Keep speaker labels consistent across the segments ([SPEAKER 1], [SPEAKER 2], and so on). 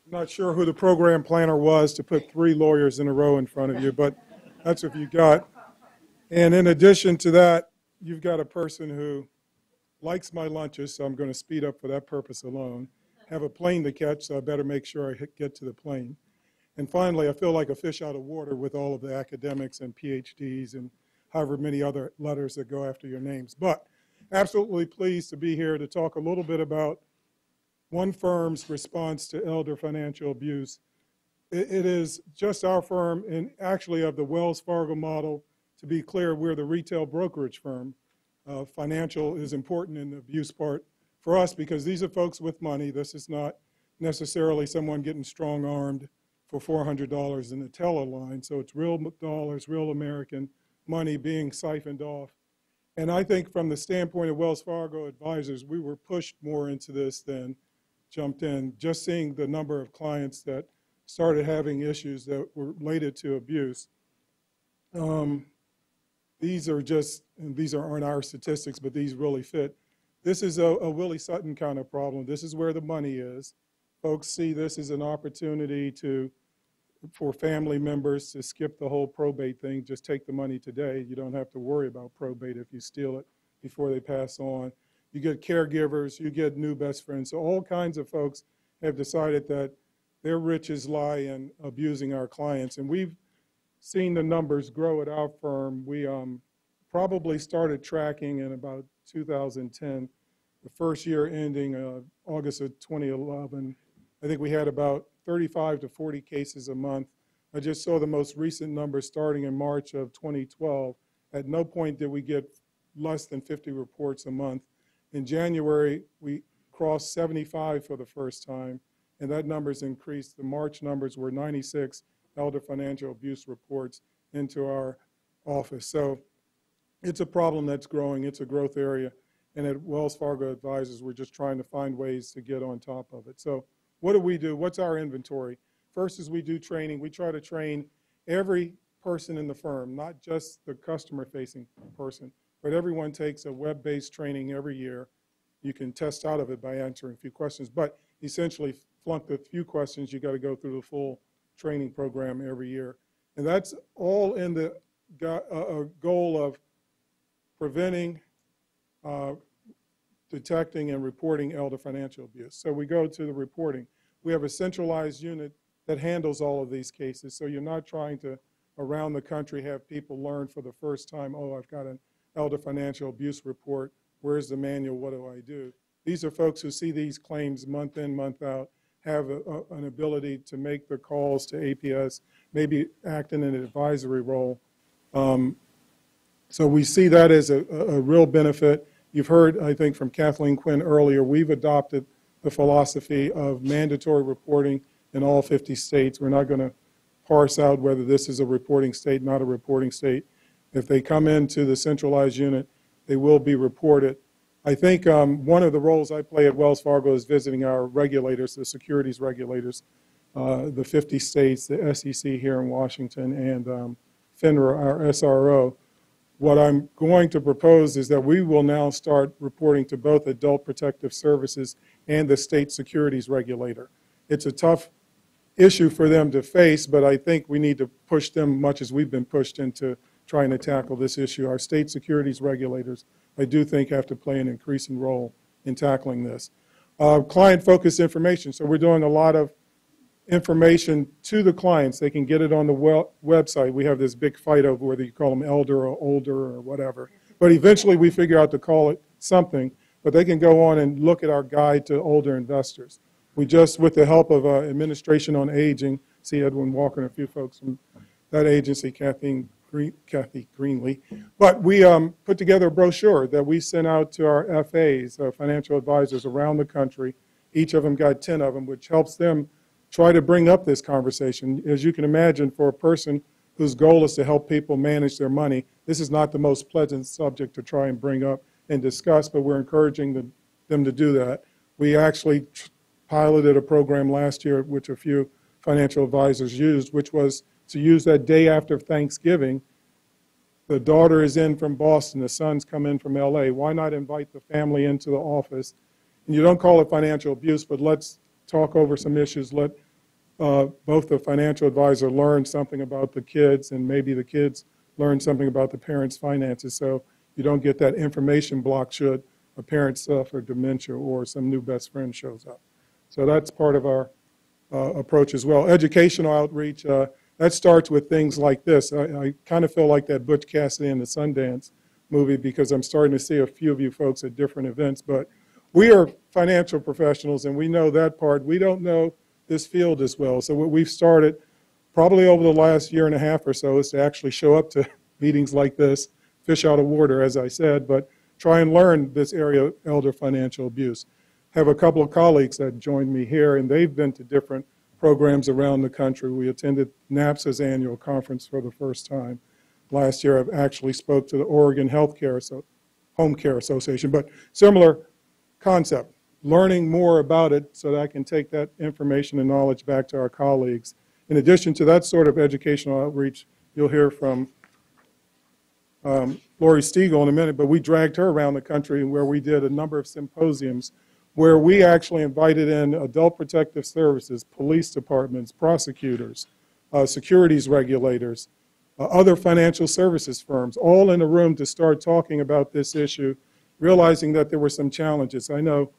[SPEAKER 1] I'm not sure who the program planner was to put 3 lawyers in a row in front of you, but that's what you got. And in addition to that, you've got a person who likes my lunches, so I'm going to speed up for that purpose alone. Have a plane to catch, so I better make sure I get to the plane. And finally, I feel like a fish out of water with all of the academics and PhDs and however many other letters that go after your names. But absolutely pleased to be here to talk a little bit about one firm's response to elder financial abuse. It is just our firm, and actually of the Wells Fargo model. To be clear, we're the retail brokerage firm. Financial is important in the abuse part for us because these are folks with money. This is not necessarily someone getting strong-armed for $400 in the teller line. So it's real dollars, real American money being siphoned off. And I think from the standpoint of Wells Fargo advisors, we were pushed more into this than jumped in. Just seeing the number of clients that started having issues that were related to abuse. These aren't our statistics, but these really fit. This is a Willie Sutton kind of problem. This is where the money is. Folks see this as an opportunity for family members to skip the whole probate thing. Just take the money today. You don't have to worry about probate if you steal it before they pass on. You get caregivers, you get new best friends. So all kinds of folks have decided that their riches lie in abusing our clients. And we've seen the numbers grow at our firm. We probably started tracking in about 2010, the first year ending August of 2011. I think we had about 35 to 40 cases a month. I just saw the most recent numbers starting in March of 2012. At no point did we get less than 50 reports a month. In January, we crossed 75 for the first time, and that number's increased. The March numbers were 96 elder financial abuse reports into our office. So it's a problem that's growing. It's a growth area. And at Wells Fargo Advisors, we're just trying to find ways to get on top of it. So what do we do? What's our inventory? First is we do training. We try to train every person in the firm, not just the customer-facing person, but everyone takes a web-based training every year. You can test out of it by answering a few questions, but essentially flunk the few questions, you got to go through the full training program every year. And that's all in the goal of preventing, detecting, and reporting elder financial abuse. So we go to the reporting. We have a centralized unit that handles all of these cases. So you're not trying to, around the country, have people learn for the first time, oh, I've got an elder financial abuse report. Where's the manual? What do I do? These are folks who see these claims month in, month out, have an ability to make the calls to APS, maybe act in an advisory role. So we see that as a real benefit. You've heard, I think, from Kathleen Quinn earlier, we've adopted the philosophy of mandatory reporting in all 50 states. We're not going to parse out whether this is a reporting state, not a reporting state. If they come into the centralized unit, they will be reported. I think one of the roles I play at Wells Fargo is visiting our regulators, the securities regulators, the 50 states, the SEC here in Washington, and FINRA, our SRO. What I'm going to propose is that we will now start reporting to both Adult Protective Services and the state securities regulator. It's a tough issue for them to face, but I think we need to push them much as we've been pushed into trying to tackle this issue. Our state securities regulators, I do think, have to play an increasing role in tackling this. Client-focused information. So we're doing a lot of information to the clients. They can get it on the website. We have this big fight over whether you call them elder or older or whatever. But eventually we figure out to call it something. But they can go on and look at our guide to older investors. We just, with the help of Administration on Aging, see Edwin Walker and a few folks from that agency, Kathy Greenlee. But we put together a brochure that we sent out to our FAs, financial advisors around the country. Each of them got 10 of them, which helps them try to bring up this conversation. As you can imagine, for a person whose goal is to help people manage their money, this is not the most pleasant subject to try and bring up and discuss, but we're encouraging them to do that. We actually piloted a program last year, which a few financial advisors used, which was to use that day after Thanksgiving. The daughter is in from Boston, the son's come in from LA. Why not invite the family into the office? And you don't call it financial abuse, but let's talk over some issues. Let both the financial advisor learns something about the kids, and maybe the kids learn something about the parents' finances, so you don't get that information block should a parent suffer dementia or some new best friend shows up. So that's part of our approach as well. Educational outreach, that starts with things like this. I kind of feel like that Butch Cassidy and the Sundance movie because I'm starting to see a few of you folks at different events, but we are financial professionals and we know that part. We don't know this field as well. So what we've started probably over the last year and a half or so is to actually show up to meetings like this, fish out of water, as I said, but try and learn this area of elder financial abuse. Have a couple of colleagues that joined me here, and they've been to different programs around the country. We attended NAPSA's annual conference for the first time. Last year, I've actually spoke to the Oregon Home Care Association, but similar concept, learning more about it so that I can take that information and knowledge back to our colleagues. In addition to that sort of educational outreach, you'll hear from Lori Stiegel in a minute, but we dragged her around the country where we did a number of symposiums where we actually invited in adult protective services, police departments, prosecutors, securities regulators, other financial services firms, all in a room to start talking about this issue, realizing that there were some challenges. I know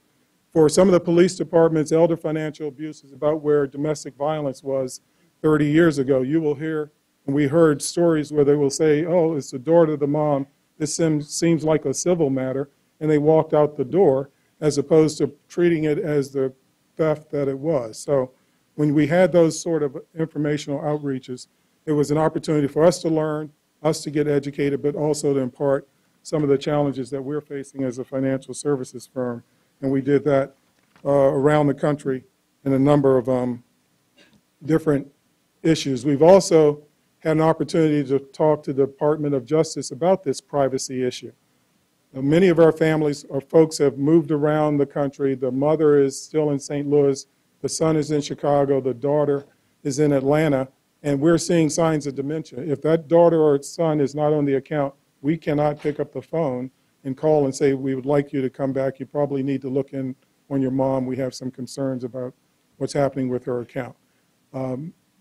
[SPEAKER 1] for some of the police departments, elder financial abuse is about where domestic violence was 30 years ago. You will hear, and we heard stories where they will say, oh, it's the daughter of the mom. This seems like a civil matter, and they walked out the door as opposed to treating it as the theft that it was. So when we had those sort of informational outreaches, it was an opportunity for us to learn, us to get educated, but also to impart some of the challenges that we're facing as a financial services firm. And we did that around the country in a number of different issues. We've also had an opportunity to talk to the Department of Justice about this privacy issue. Many of our families or folks have moved around the country. The mother is still in St. Louis. The son is in Chicago. The daughter is in Atlanta. And we're seeing signs of dementia. If that daughter or son is not on the account, we cannot pick up the phone and call and say, we would like you to come back. You probably need to look in on your mom. We have some concerns about what's happening with her account.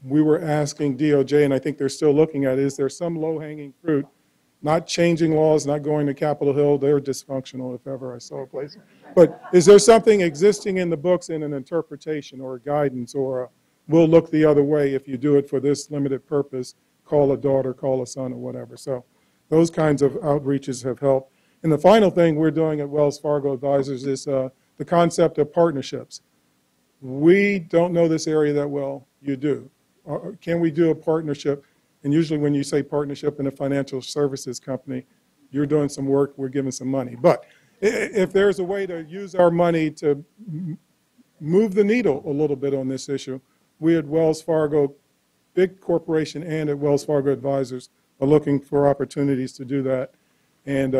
[SPEAKER 1] We were asking DOJ, and I think they're still looking at it, is there some low-hanging fruit? Not changing laws, not going to Capitol Hill. They're dysfunctional if ever I saw a place. But is there something existing in the books in an interpretation or a guidance or a, we'll look the other way if you do it for this limited purpose, call a daughter, call a son, or whatever. So those kinds of outreaches have helped. And the final thing we're doing at Wells Fargo Advisors is the concept of partnerships. We don't know this area that well. You do. Can we do a partnership? And usually when you say partnership in a financial services company, you're doing some work, we're giving some money. But if there's a way to use our money to move the needle a little bit on this issue, we at Wells Fargo, big corporation, and at Wells Fargo Advisors are looking for opportunities to do that. And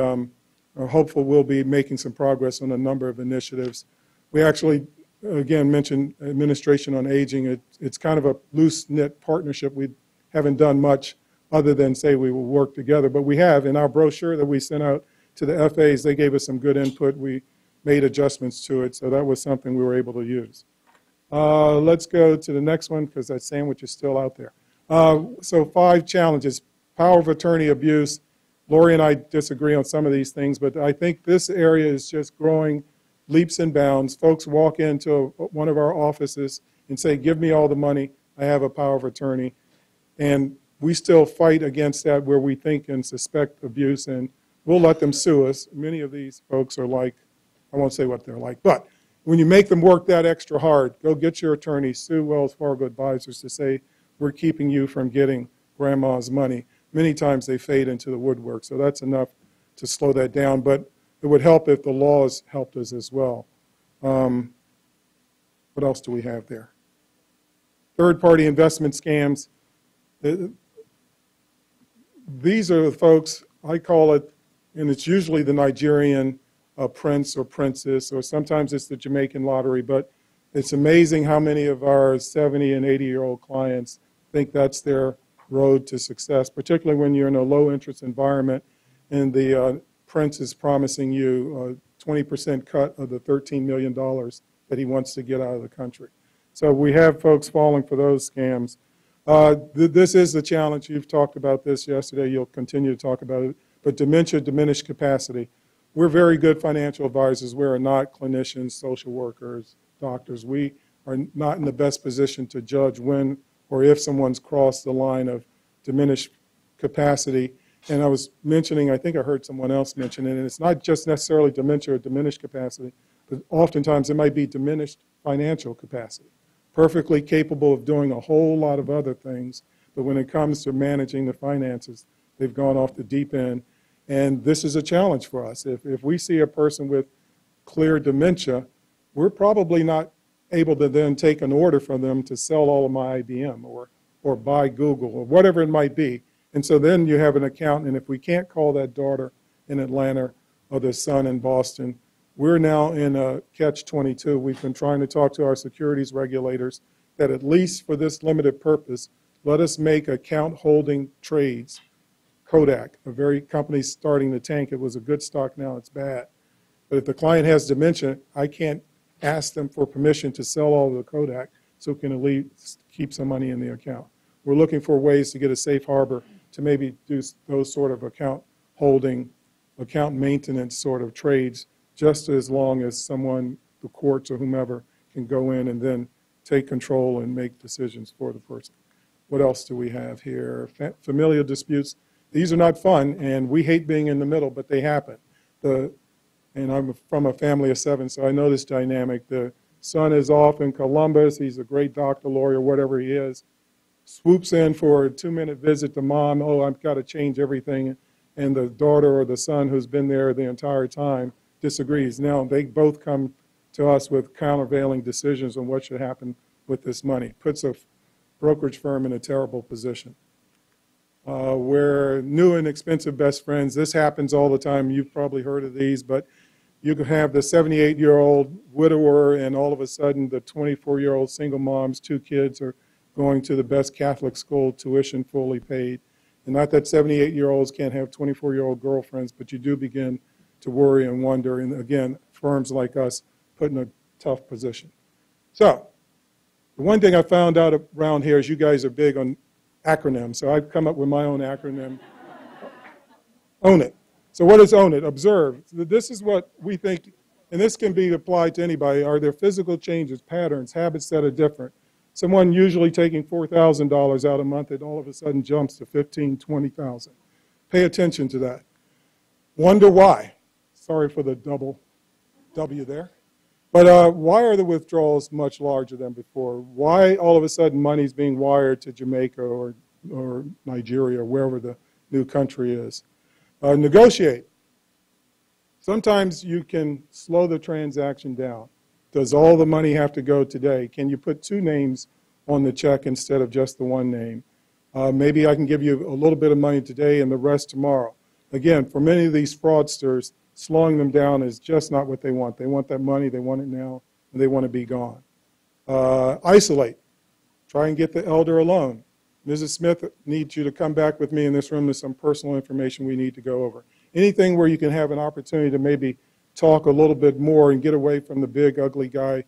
[SPEAKER 1] are hopeful we'll be making some progress on a number of initiatives. We actually, again, mentioned administration on aging. It's kind of a loose-knit partnership. We haven't done much other than say we will work together. But we have. In our brochure that we sent out to the FAs, they gave us some good input. We made adjustments to it, so that was something we were able to use. Let's go to the next one because that sandwich is still out there. So 5 challenges. Power of attorney abuse. Lori and I disagree on some of these things, but I think this area is just growing leaps and bounds. Folks walk into one of our offices and say, give me all the money. I have a power of attorney. And we still fight against that where we think and suspect abuse, and we'll let them sue us. Many of these folks are like, I won't say what they're like, but when you make them work that extra hard, go get your attorney, sue Wells Fargo Advisors to say, we're keeping you from getting grandma's money. Many times they fade into the woodwork, so that's enough to slow that down, but it would help if the laws helped us as well. What else do we have there? Third-party investment scams. These are the folks, I call it, and it's usually the Nigerian prince or princess, or sometimes it's the Jamaican lottery, but it's amazing how many of our 70 and 80-year-old clients think that's their road to success, particularly when you're in a low-interest environment and the prince is promising you a 20% cut of the $13 million that he wants to get out of the country. So we have folks falling for those scams. This is the challenge. You've talked about this yesterday. You'll continue to talk about it. But dementia, diminished capacity. We're very good financial advisors. We are not clinicians, social workers, doctors. We are not in the best position to judge when or if someone's crossed the line of diminished capacity. And I was mentioning, I think I heard someone else mention it, and it's not just necessarily dementia or diminished capacity, but oftentimes it might be diminished financial capacity. Perfectly capable of doing a whole lot of other things, but when it comes to managing the finances, they've gone off the deep end. And this is a challenge for us. If we see a person with clear dementia, we're probably not able to then take an order from them to sell all of my IBM or buy Google or whatever it might be. And so then you have an accountant, and if we can't call that daughter in Atlanta or the son in Boston, we're now in a catch-22. We've been trying to talk to our securities regulators that at least for this limited purpose, let us make account holding trades. Kodak, a very company starting to tank. It was a good stock, now it's bad. But if the client has dementia, I can't ask them for permission to sell all of the Kodak so it can at least keep some money in the account. We're looking for ways to get a safe harbor to maybe do those sort of account holding, account maintenance sort of trades, just as long as someone, the courts or whomever, can go in and then take control and make decisions for the person. What else do we have here? Familial disputes. These are not fun, and we hate being in the middle, but they happen. And I'm from a family of 7, so I know this dynamic. The son is off in Columbus. He's a great doctor, lawyer, whatever he is. Swoops in for a 2-minute visit to mom. Oh, I've got to change everything. And the daughter or the son who's been there the entire time disagrees. Now, they both come to us with countervailing decisions on what should happen with this money. Puts a brokerage firm in a terrible position. We're new and expensive best friends. This happens all the time. You've probably heard of these, but you can have the 78-year-old widower, and all of a sudden the 24-year-old single mom's 2 kids are going to the best Catholic school, tuition fully paid. And not that 78-year-olds can't have 24-year-old girlfriends, but you do begin to worry and wonder. And again, firms like us put in a tough position. So the one thing I found out around here is you guys are big on acronyms. So I've come up with my own acronym. Own it. So what is own it? Observe. This is what we think, and this can be applied to anybody. Are there physical changes, patterns, habits that are different? Someone usually taking $4,000 out a month, it all of a sudden jumps to $15,000, $20,000. Pay attention to that. Wonder why. Sorry for the double W there. But why are the withdrawals much larger than before? Why all of a sudden money's being wired to Jamaica or Nigeria or wherever the new country is? Negotiate. Sometimes you can slow the transaction down. Does all the money have to go today? Can you put 2 names on the check instead of just the 1 name? Maybe I can give you a little bit of money today and the rest tomorrow. Again, for many of these fraudsters, slowing them down is just not what they want. They want that money, they want it now, and they want to be gone. Isolate. Try and get the elder alone. Mrs. Smith needs you to come back with me in this room. There's some personal information we need to go over. Anything where you can have an opportunity to maybe talk a little bit more and get away from the big, ugly guy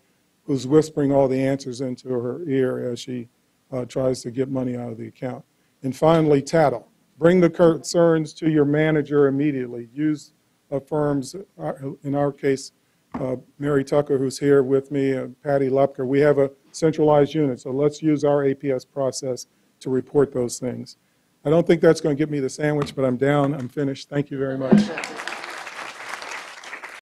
[SPEAKER 1] who's whispering all the answers into her ear as she tries to get money out of the account. And finally, tattle. Bring the concerns to your manager immediately. Use firms, in our case, Mary Tucker, who's here with me, and Patty Lepker. We have a centralized unit, so let's use our APS process to report those things. I don't think that's going to get me the sandwich, but I'm down. I'm finished. Thank you very much.